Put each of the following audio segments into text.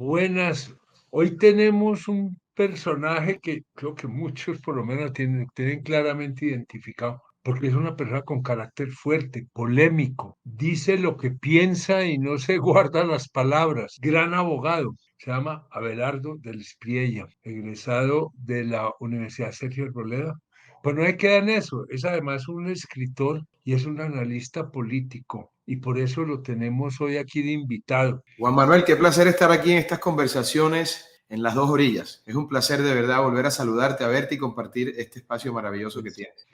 Buenas. Hoy tenemos un personaje que creo que muchos por lo menos tienen claramente identificado, porque es una persona con carácter fuerte, polémico, dice lo que piensa y no se guarda las palabras. Gran abogado. Se llama Abelardo del Espriella, egresado de la Universidad Sergio Arboleda. Pues no hay que en eso, es además un escritor y es un analista político, y por eso lo tenemos hoy aquí de invitado. Juan Manuel, qué placer estar aquí en estas conversaciones en las dos orillas. Es un placer de verdad volver a saludarte, a verte y compartir este espacio maravilloso que tienes.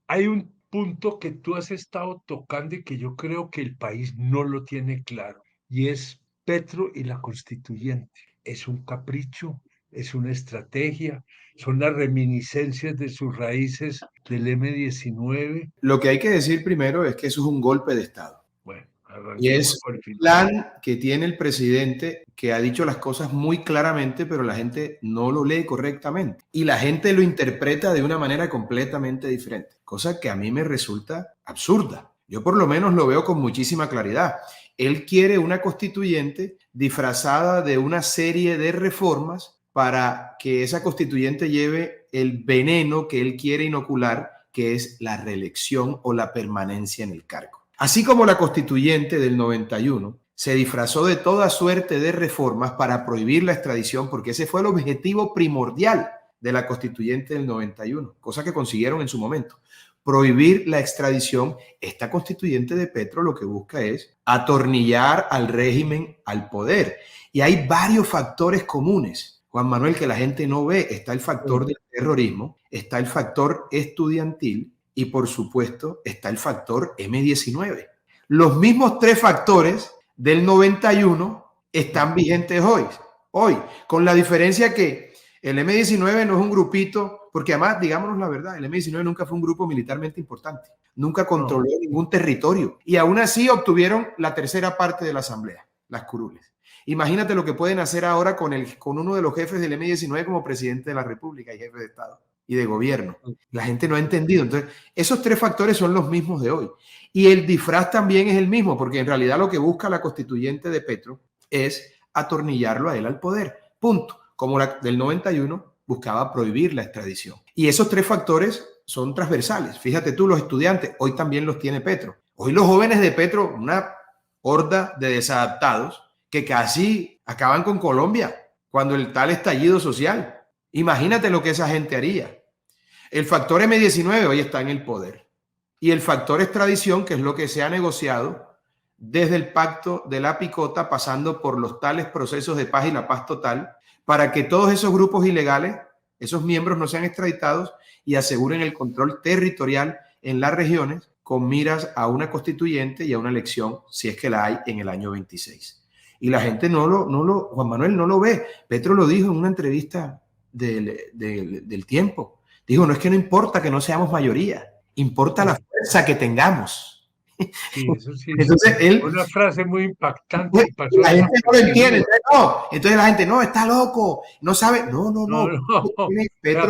Hay un punto que tú has estado tocando y que yo creo que el país no lo tiene claro, y es Petro y la constituyente. ¿Es un capricho? ¿Es una estrategia? ¿Son las reminiscencias de sus raíces del M-19? Lo que hay que decir primero es que eso es un golpe de Estado. Bueno, Y arranquemos es por el un final. plan que tiene el presidente que ha dicho las cosas muy claramente, pero la gente no lo lee correctamente. Y la gente lo interpreta de una manera completamente diferente, cosa que a mí me resulta absurda. Yo por lo menos lo veo con muchísima claridad. Él quiere una constituyente disfrazada de una serie de reformas para que esa constituyente lleve el veneno que él quiere inocular, que es la reelección o la permanencia en el cargo. Así como la constituyente del 91 se disfrazó de toda suerte de reformas para prohibir la extradición, porque ese fue el objetivo primordial de la constituyente del 91, cosa que consiguieron en su momento. Prohibir la extradición. Esta constituyente de Petro lo que busca es atornillar al régimen al poder. Y hay varios factores comunes, Juan Manuel, que la gente no ve. Está el factor del terrorismo, está el factor estudiantil, y por supuesto está el factor M-19. Los mismos tres factores del 91 están vigentes hoy, con la diferencia que el M-19 no es un grupito, porque además, digámonos la verdad, el M-19 nunca fue un grupo militarmente importante, nunca controló ningún territorio, y aún así obtuvieron la tercera parte de la asamblea, las curules. Imagínate lo que pueden hacer ahora con uno de los jefes del M-19 como presidente de la República y jefe de Estado y de gobierno. La gente no ha entendido. Entonces, esos tres factores son los mismos de hoy. Y el disfraz también es el mismo, porque en realidad lo que busca la constituyente de Petro es atornillarlo a él al poder. Punto. Como la del 91 buscaba prohibir la extradición. Y esos tres factores son transversales. Fíjate tú, los estudiantes, hoy también los tiene Petro. Hoy los jóvenes de Petro, una horda de desadaptados que casi acaban con Colombia cuando el tal estallido social. Imagínate lo que esa gente haría. El factor M-19 hoy está en el poder. Y el factor extradición, que es lo que se ha negociado desde el pacto de la picota, pasando por los tales procesos de paz y la paz total, para que todos esos grupos ilegales, esos miembros no sean extraditados y aseguren el control territorial en las regiones con miras a una constituyente y a una elección, si es que la hay, en el año 26. Y la gente Juan Manuel no lo ve. Petro lo dijo en una entrevista del Tiempo. Dijo, no es que no importa que no seamos mayoría, importa la fuerza que tengamos. Sí, eso sí es Entonces él, una frase muy impactante y pasó la gente no lo entiende. desapercibido. Entonces la gente, no, está loco, no sabe. No. No, no. O sea,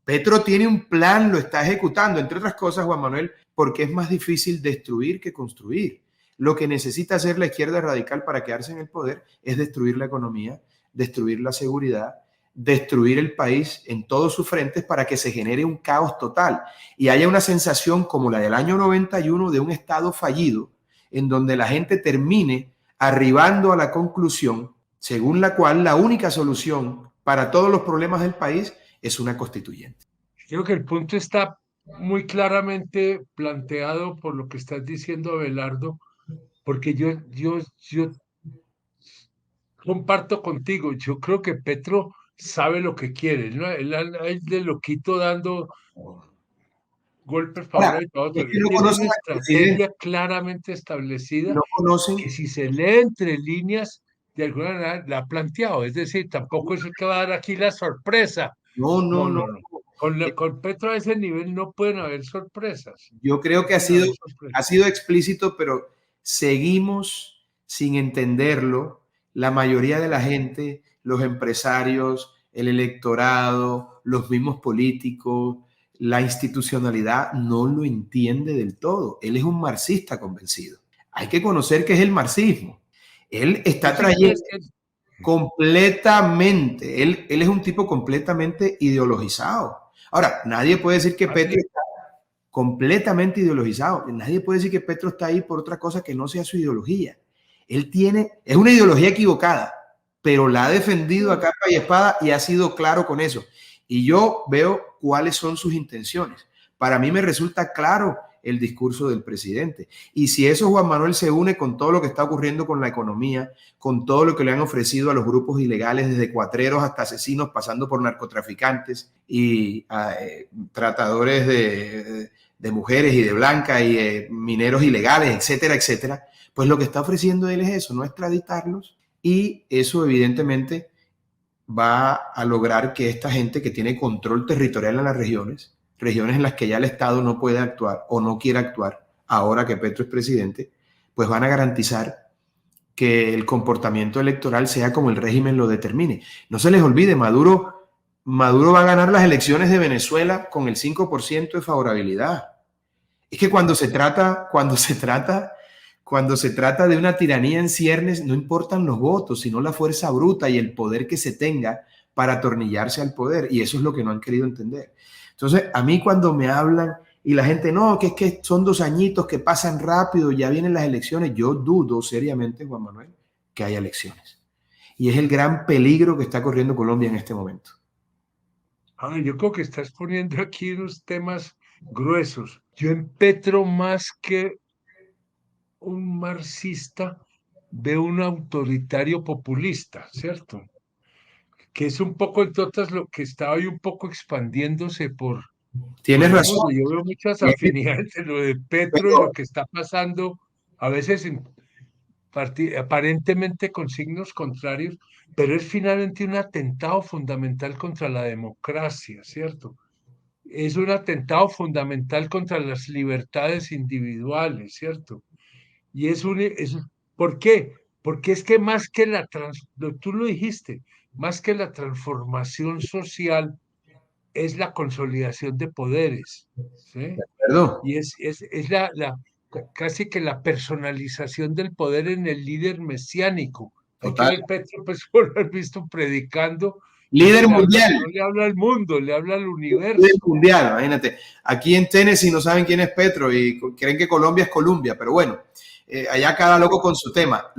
Petro tiene un plan, lo está ejecutando, entre otras cosas, Juan Manuel, porque es más difícil destruir que construir. Lo que necesita hacer la izquierda radical para quedarse en el poder es destruir la economía, destruir la seguridad, destruir el país en todos sus frentes para que se genere un caos total y haya una sensación como la del año 91 de un Estado fallido, en donde la gente termine arribando a la conclusión según la cual la única solución para todos los problemas del país es una constituyente. creo que el punto está muy claramente planteado por lo que estás diciendo, Abelardo, porque yo comparto contigo. Yo creo que Petro sabe lo que quiere, ¿no? Él de loquito dando golpes para un Ahora, lado y para es otro. que Él no tiene conocen una al presidente, estrategia claramente establecida no conocen. que, si se lee entre líneas, de alguna manera la ha planteado. Es decir, tampoco es el que va a dar aquí la sorpresa. No, No. no, no. Con Petro a ese nivel no pueden haber sorpresas. Yo creo No que pueden haber ha sorpresas. sido explícito, pero seguimos sin entenderlo. La mayoría de la gente, los empresarios, el electorado, los mismos políticos, la institucionalidad no lo entiende del todo. Él es un marxista convencido. Hay que conocer qué es el marxismo. Él ¿Tú está sí trayendo, crees que Completamente. Él es un tipo completamente ideologizado. Ahora, nadie puede decir que Petro está completamente ideologizado. Nadie puede decir que Petro está ahí por otra cosa que no sea su ideología. Es una ideología equivocada, pero la ha defendido a capa y espada y ha sido claro con eso. Y yo veo cuáles son sus intenciones. Para mí me resulta claro el discurso del presidente. Y si eso, Juan Manuel, se une con todo lo que está ocurriendo con la economía, con todo lo que le han ofrecido a los grupos ilegales, desde cuatreros hasta asesinos, pasando por narcotraficantes y tratadores de mujeres y de blancas y mineros ilegales, etcétera, etcétera, pues lo que está ofreciendo él es eso, no extraditarlos, y eso evidentemente va a lograr que esta gente que tiene control territorial en las regiones en las que ya el Estado no puede actuar o no quiere actuar, ahora que Petro es presidente, pues van a garantizar que el comportamiento electoral sea como el régimen lo determine. No se les olvide, Maduro va a ganar las elecciones de Venezuela con el 5% de favorabilidad. Es que cuando se trata de una tiranía en ciernes, no importan los votos, sino la fuerza bruta y el poder que se tenga para atornillarse al poder. Y eso es lo que no han querido entender. Entonces, a mí cuando me hablan y la gente, no, que es que son 2 añitos que pasan rápido, ya vienen las elecciones, yo dudo seriamente, Juan Manuel, que haya elecciones. Y es el gran peligro que está corriendo Colombia en este momento. Yo creo que estás poniendo aquí unos temas gruesos. Yo en Petro, más que un marxista, veo un autoritario populista, ¿cierto? Que es un poco, entonces, lo que está hoy un poco expandiéndose por Tienes el razón. mundo. Yo veo muchas afinidades entre lo de Petro y Pero, lo que está pasando, a veces aparentemente con signos contrarios, pero es finalmente un atentado fundamental contra la democracia, ¿cierto? Es un atentado fundamental contra las libertades individuales, ¿cierto? Y ¿por qué? Porque es que más que tú lo dijiste, más que la transformación social es la consolidación de poderes, ¿sí? perdón, Y es casi que la personalización del poder en el líder mesiánico. Hay que total. ver Petro, pues, por lo visto predicando, y Líder mundial. no le habla al mundo, le habla al Líder universo. mundial, imagínate. Aquí en Tennessee no saben quién es Petro y creen que Colombia es Colombia, pero bueno, allá cada loco con su tema.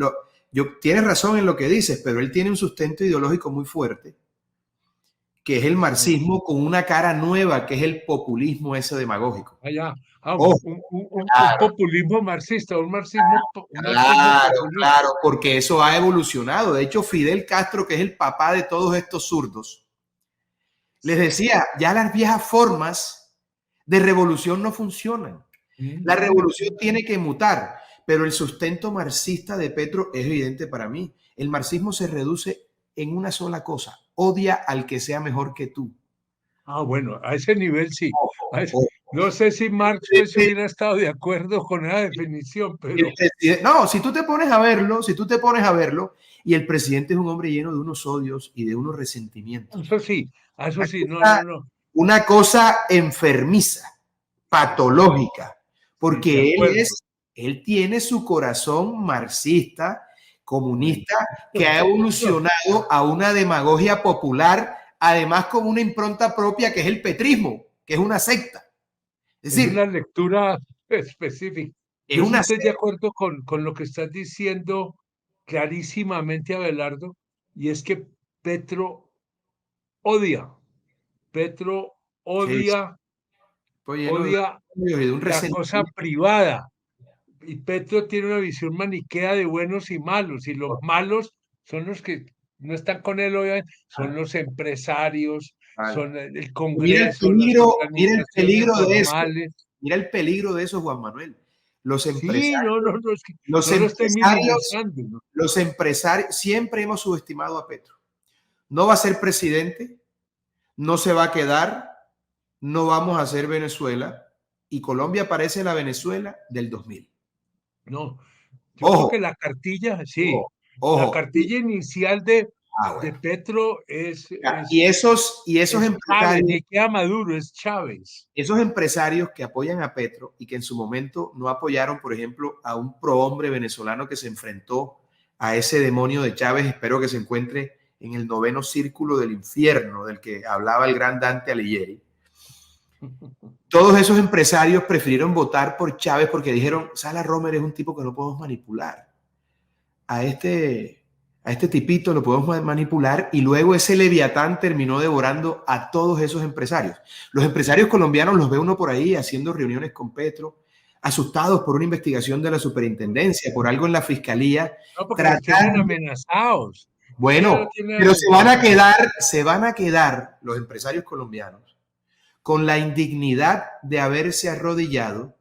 Tienes razón en lo que dices, pero él tiene un sustento ideológico muy fuerte, que es el marxismo con una cara nueva, que es el populismo ese demagógico. Allá, Ojo, un claro, populismo marxista, un marxismo claro, populista. claro, porque eso ha evolucionado. De hecho, Fidel Castro, que es el papá de todos estos zurdos, les decía, ya las viejas formas de revolución no funcionan. La revolución tiene que mutar, pero el sustento marxista de Petro es evidente para mí. El marxismo se reduce en una sola cosa: odia al que sea mejor que tú. Bueno, a ese nivel sí. O- No sé si Marx pues hubiera estado de acuerdo con esa definición, pero No, si tú te pones a verlo, y el presidente es un hombre lleno de unos odios y de unos resentimientos. eso sí, no, no, no. Una cosa enfermiza, patológica, Sí, de porque acuerdo. él tiene su corazón marxista, Bueno, comunista, que ha evolucionado a una demagogia popular, además con una impronta propia que es el petrismo, que es una secta. Es es decir, una lectura específica. es Yo sí una estoy de secta. acuerdo con lo que estás diciendo clarísimamente, Abelardo, y es que Petro odia, Petro Sí, sí, odia, pues lleno de odia odios y de un la cosa resentimiento. privada. Y Petro tiene una visión maniquea de buenos y malos, y los malos son los que no están con él, obviamente, son los empresarios, Vale. son el Mira Congreso, las el organizaciones peligro de eso. formales. Mira el peligro de eso, Juan Manuel. Los Sí, empresarios, no, no, no, es que los no lo estoy empresarios, minimizando, ¿no? los empresarios, siempre hemos subestimado a Petro. No va a ser presidente, no se va a quedar, no vamos a hacer Venezuela, y Colombia parece la Venezuela del 2000. No, yo creo que Ojo, la cartilla, sí, ojo, la ojo. cartilla inicial de Bueno. Petro Y esos es Chávez, empresarios, ni queda Maduro, es Chávez. esos empresarios que apoyan a Petro y que en su momento no apoyaron, por ejemplo, a un prohombre venezolano que se enfrentó a ese demonio de Chávez. Espero que se encuentre en el 9º círculo del infierno del que hablaba el gran Dante Alighieri. Todos esos empresarios prefirieron votar por Chávez porque dijeron, Sala Romer es un tipo que no podemos manipular. A este tipito lo podemos manipular, y luego ese Leviatán terminó devorando a todos esos empresarios. Los empresarios colombianos los ve uno por ahí haciendo reuniones con Petro, asustados por una investigación de la superintendencia, por algo en la fiscalía. No, porque los tienen amenazados. Bueno, pero se van a quedar los empresarios colombianos con la indignidad de haberse arrodillado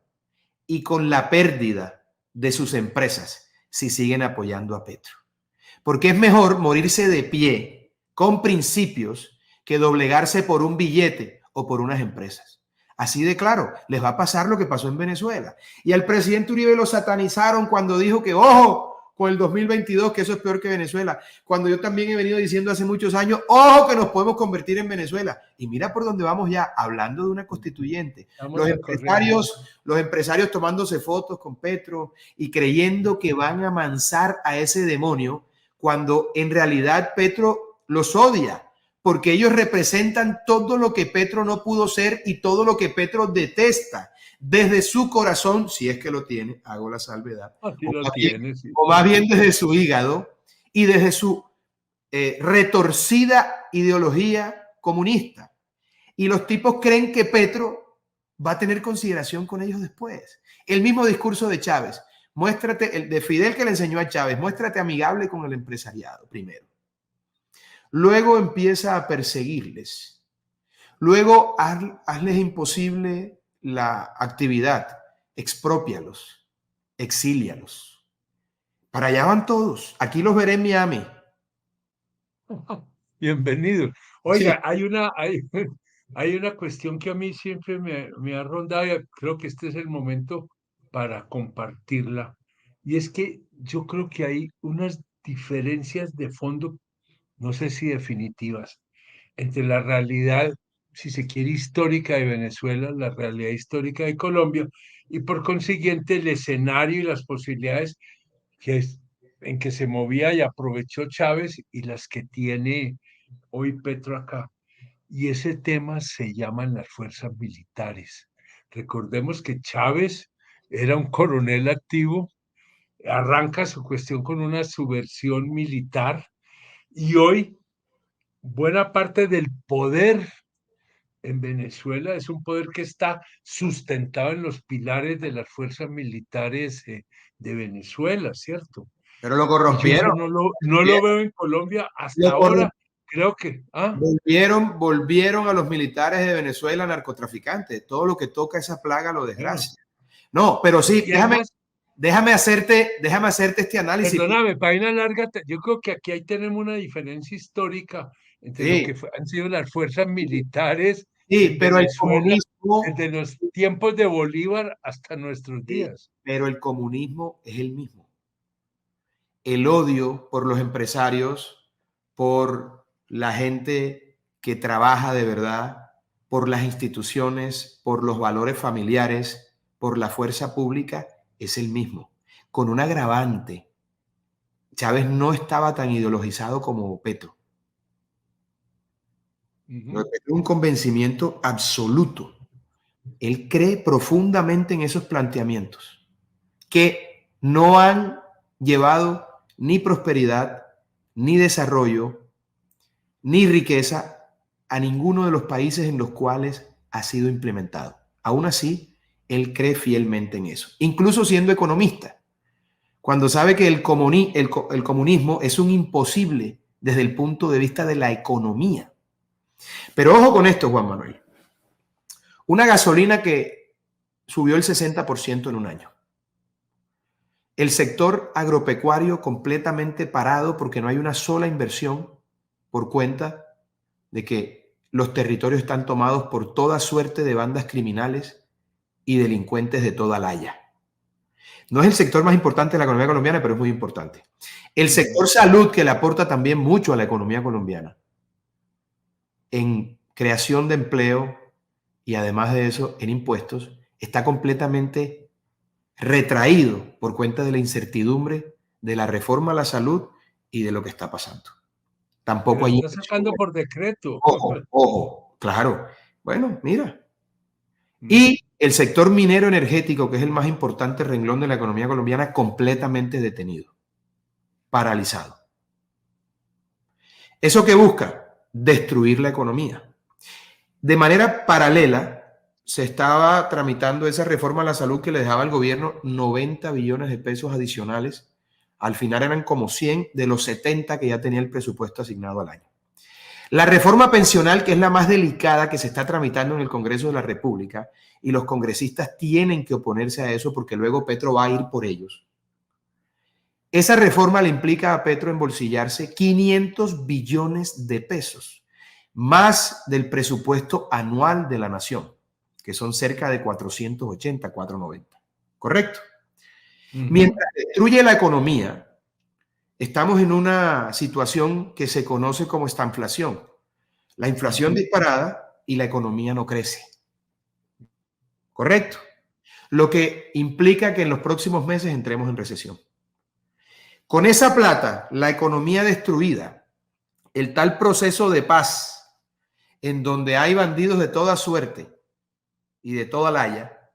y con la pérdida de sus empresas si siguen apoyando a Petro. Porque es mejor morirse de pie con principios que doblegarse por un billete o por unas empresas. Así de claro, les va a pasar lo que pasó en Venezuela. Y al presidente Uribe lo satanizaron cuando dijo que, ojo, con el 2022, que eso es peor que Venezuela. Cuando yo también he venido diciendo hace muchos años, ojo, que nos podemos convertir en Venezuela. Y mira por dónde vamos ya, hablando de una constituyente. Los empresarios tomándose fotos con Petro y creyendo que van a amansar a ese demonio, cuando en realidad Petro los odia, porque ellos representan todo lo que Petro no pudo ser y todo lo que Petro detesta desde su corazón, si es que lo tiene, hago la salvedad, o más bien desde su hígado y desde su retorcida ideología comunista. Y los tipos creen que Petro va a tener consideración con ellos después. El mismo discurso de Chávez. Muéstrate, el de Fidel que le enseñó a Chávez, muéstrate amigable con el empresariado primero. Luego empieza a perseguirles. Luego hazles imposible la actividad. Exprópialos, exílialos. Para allá van todos. Aquí los veré en Miami. Bienvenidos. Oiga, sí. hay una cuestión que a mí siempre me ha rondado, y creo que este es el momento para compartirla. Y es que yo creo que hay unas diferencias de fondo, no sé si definitivas, entre la realidad, si se quiere, histórica de Venezuela, la realidad histórica de Colombia, y por consiguiente el escenario y las posibilidades en que se movía y aprovechó Chávez, y las que tiene hoy Petro acá. Y ese tema se llaman las fuerzas militares. Recordemos que Chávez era un coronel activo, arranca su cuestión con una subversión militar, y hoy buena parte del poder en Venezuela es un poder que está sustentado en los pilares de las fuerzas militares de Venezuela, ¿cierto? Pero lo corrompieron. Y yo no lo veo en Colombia hasta ahora. Creo que volvieron a los militares de Venezuela narcotraficantes. Todo lo que toca esa plaga lo desgracia. No, pero sí, déjame hacerte este análisis. Perdóname, para una larga, yo creo que aquí tenemos una diferencia histórica entre lo que han sido las fuerzas militares en pero Venezuela, el comunismo, desde los tiempos de Bolívar hasta nuestros días. Pero el comunismo es el mismo. El odio por los empresarios, por la gente que trabaja de verdad, por las instituciones, por los valores familiares, por la fuerza pública, es el mismo. Con un agravante. Chávez no estaba tan ideologizado como Petro. Petro es un convencimiento absoluto. Él cree profundamente en esos planteamientos que no han llevado ni prosperidad, ni desarrollo, ni riqueza a ninguno de los países en los cuales ha sido implementado. Aún así, él cree fielmente en eso, incluso siendo economista, cuando sabe que el comunismo es un imposible desde el punto de vista de la economía. Pero ojo con esto, Juan Manuel. Una gasolina que subió el 60% en un año. El sector agropecuario completamente parado porque no hay una sola inversión por cuenta de que los territorios están tomados por toda suerte de bandas criminales y delincuentes de toda laya. No es el sector más importante de la economía colombiana, pero es muy importante. El sector salud, que le aporta también mucho a la economía colombiana en creación de empleo y además de eso en impuestos, está completamente retraído por cuenta de la incertidumbre de la reforma a la salud y de lo que está pasando. Tampoco Pero hay está inversión. sacando por decreto. Ojo, ojo, claro. Bueno, mira. Mm. Y el sector minero energético, que es el más importante renglón de la economía colombiana, completamente detenido, paralizado. ¿Eso qué busca? Destruir la economía. De manera paralela, se estaba tramitando esa reforma a la salud que le dejaba al gobierno 90 billones de pesos adicionales. Al final eran como 100 de los 70 que ya tenía el presupuesto asignado al año. La reforma pensional, que es la más delicada que se está tramitando en el Congreso de la República, y los congresistas tienen que oponerse a eso porque luego Petro va a ir por ellos. Esa reforma le implica a Petro embolsillarse 500 billones de pesos, más del presupuesto anual de la nación, que son cerca de 480, 490. ¿Correcto? Mientras destruye la economía, estamos en una situación que se conoce como estanflación. La inflación disparada y la economía no crece. ¿Correcto? Lo que implica que en los próximos meses entremos en recesión. Con esa plata, la economía destruida, el tal proceso de paz, en donde hay bandidos de toda suerte y de toda laya.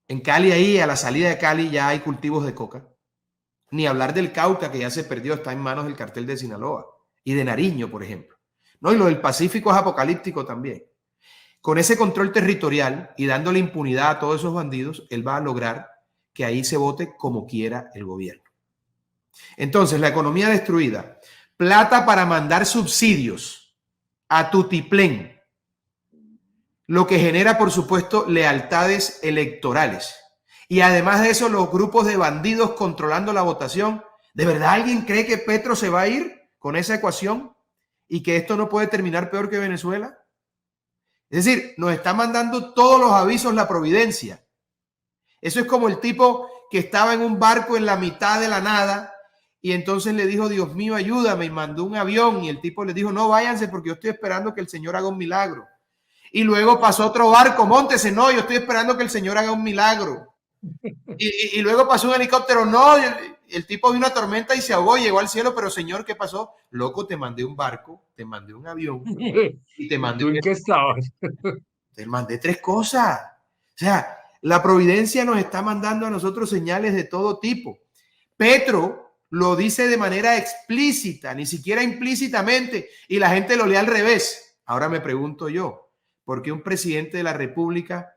En Cali, ahí a la salida de Cali, ya hay cultivos de coca. Ni hablar del Cauca, que ya se perdió, está en manos del cartel de Sinaloa y de Nariño, por ejemplo. No, y lo del Pacífico es apocalíptico también. Con ese control territorial y dándole impunidad a todos esos bandidos, él va a lograr que ahí se vote como quiera el gobierno. Entonces, la economía destruida, plata para mandar subsidios a tutiplén, lo que genera, por supuesto, lealtades electorales. Y además de eso, los grupos de bandidos controlando la votación. ¿De verdad alguien cree que Petro se va a ir con esa ecuación y que esto no puede terminar peor que Venezuela? Es decir, nos está mandando todos los avisos la providencia. Eso es como el tipo que estaba en un barco en la mitad de la nada y entonces le dijo, Dios mío, ayúdame, y mandó un avión y el tipo le dijo, no, váyanse porque yo estoy esperando que el Señor haga un milagro. Y luego pasó otro barco, móntese, no, yo estoy esperando que el Señor haga un milagro. Y luego pasó un helicóptero, no, el tipo vio una tormenta y se ahogó, llegó al cielo, pero Señor, ¿qué pasó? Loco, te mandé un barco, te mandé un avión y te ¿Y mandé tú en qué estabas? te mandé tres cosas. O sea, la providencia nos está mandando a nosotros señales de todo tipo. Petro lo dice de manera explícita, ni siquiera implícitamente, y la gente lo lee al revés. Ahora me pregunto yo, ¿por qué un presidente de la República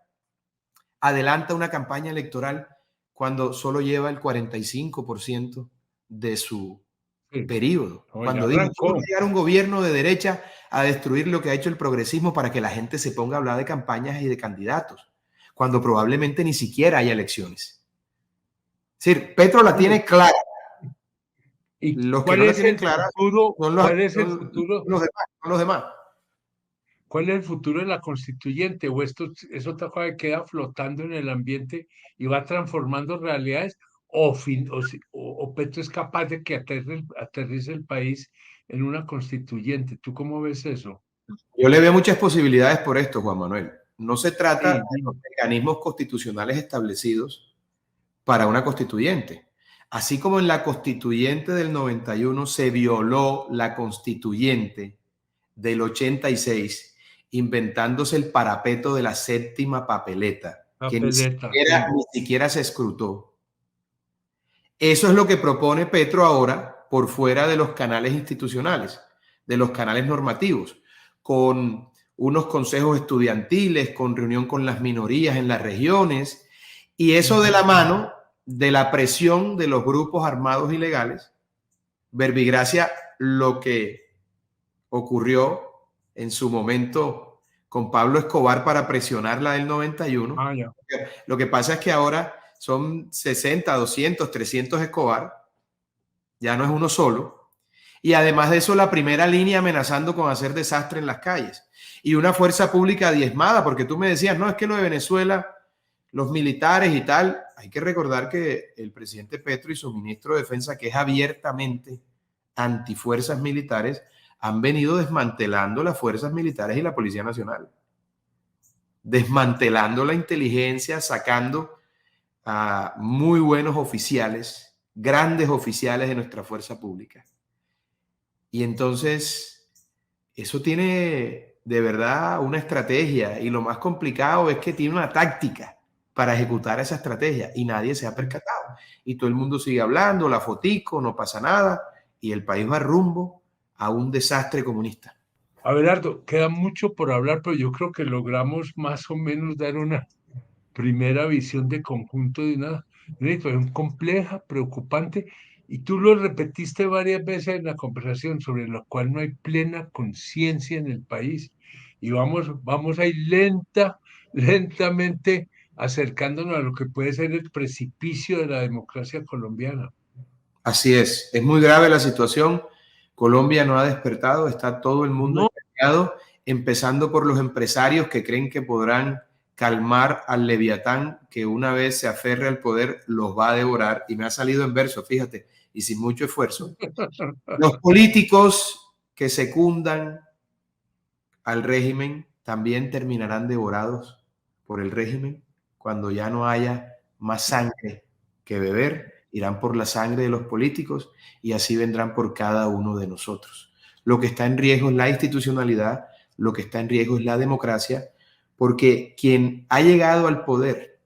adelanta una campaña electoral cuando solo lleva el 45% de su Sí, periodo? no, ya Cuando dijo, yo voy arrancó. a llegar a un gobierno de derecha a destruir lo que ha hecho el progresismo para que la gente se ponga a hablar de campañas y de candidatos, cuando probablemente ni siquiera haya elecciones. Es decir, Petro la tiene clara. ¿Y Los que cuál no la es tienen el clara futuro? son los, ¿Cuál es el son futuro? los demás. Son los demás. ¿Cuál es el futuro de la constituyente? ¿O esto es otra cosa que queda flotando en el ambiente y va transformando realidades? ¿O Petro es capaz de que aterrice el país en una constituyente? ¿Tú cómo ves eso? Yo le veo muchas posibilidades por esto, Juan Manuel. No se trata de Sí, los dime. mecanismos constitucionales establecidos para una constituyente. Así como en la constituyente del 91 se violó la constituyente del 86, inventándose el parapeto de la séptima papeleta, que Papeleta, sí. ni siquiera se escrutó. Eso es lo que propone Petro ahora por fuera de los canales institucionales, de los canales normativos, con unos consejos estudiantiles, con reunión con las minorías en las regiones, y eso de la mano de la presión de los grupos armados ilegales. Verbigracia, lo que ocurrió en su momento con Pablo Escobar para presionar la del 91. Ah, ya. Lo que pasa es que ahora son 60, 200, 300 Escobar, ya no es uno solo. Y además de eso, la primera línea amenazando con hacer desastre en las calles. Y una fuerza pública diezmada, porque tú me decías, no, es que lo de Venezuela, los militares y tal, hay que recordar que el presidente Petro y su ministro de Defensa, que es abiertamente antifuerzas militares, han venido desmantelando las fuerzas militares y la Policía Nacional, desmantelando la inteligencia, sacando a muy buenos oficiales grandes oficiales de nuestra fuerza pública. Y entonces, eso tiene de verdad una estrategia, y lo más complicado es que tiene una táctica para ejecutar esa estrategia y nadie se ha percatado. Y todo el mundo sigue hablando, la fotico, no pasa nada, y el país va rumbo a un desastre comunista. Abelardo, queda mucho por hablar, pero yo creo que logramos más o menos dar una primera visión de conjunto de una situación compleja, preocupante, y tú lo repetiste varias veces en la conversación, sobre lo cual no hay plena conciencia en el país. Y vamos a ir lentamente acercándonos a lo que puede ser el precipicio de la democracia colombiana. Así es muy grave la situación. Colombia no ha despertado, está todo el mundo No, engañado, empezando por los empresarios que creen que podrán calmar al leviatán que una vez se aferre al poder los va a devorar. Y me ha salido en verso, fíjate, y sin mucho esfuerzo. Los políticos que secundan al régimen también terminarán devorados por el régimen cuando ya no haya más sangre que beber. Irán por la sangre de los políticos y así vendrán por cada uno de nosotros. Lo que está en riesgo es la institucionalidad, lo que está en riesgo es la democracia, porque quien ha llegado al poder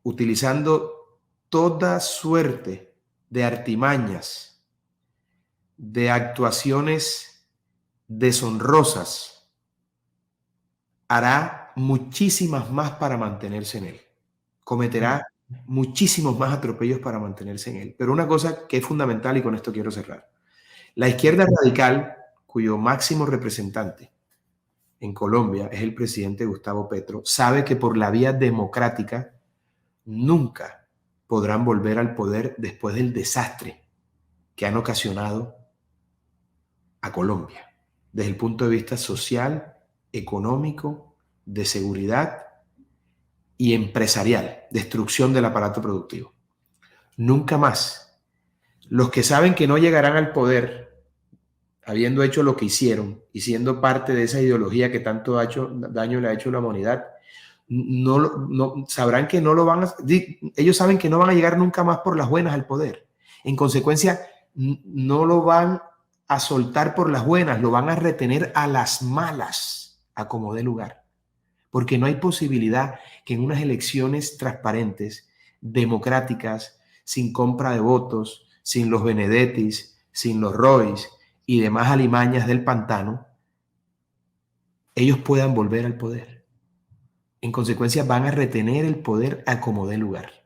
utilizando toda suerte de artimañas, de actuaciones deshonrosas, hará muchísimas más para mantenerse en él. Cometerá muchísimos más atropellos para mantenerse en él. Pero una cosa que es fundamental, y con esto quiero cerrar. La izquierda radical, cuyo máximo representante en Colombia es el presidente Gustavo Petro, sabe que por la vía democrática nunca podrán volver al poder después del desastre que han ocasionado a Colombia, desde el punto de vista social, económico, de seguridad y empresarial, destrucción del aparato productivo. Nunca más. Los que saben que no llegarán al poder, habiendo hecho lo que hicieron y siendo parte de esa ideología que tanto daño le ha hecho a la humanidad, sabrán que no lo van a... Ellos saben que no van a llegar nunca más por las buenas al poder. En consecuencia, no lo van a soltar por las buenas, lo van a retener a las malas, a como dé lugar. Porque no hay posibilidad que en unas elecciones transparentes, democráticas, sin compra de votos, sin los Benedettis, sin los Roys y demás alimañas del pantano, ellos puedan volver al poder. En consecuencia, van a retener el poder a como dé lugar.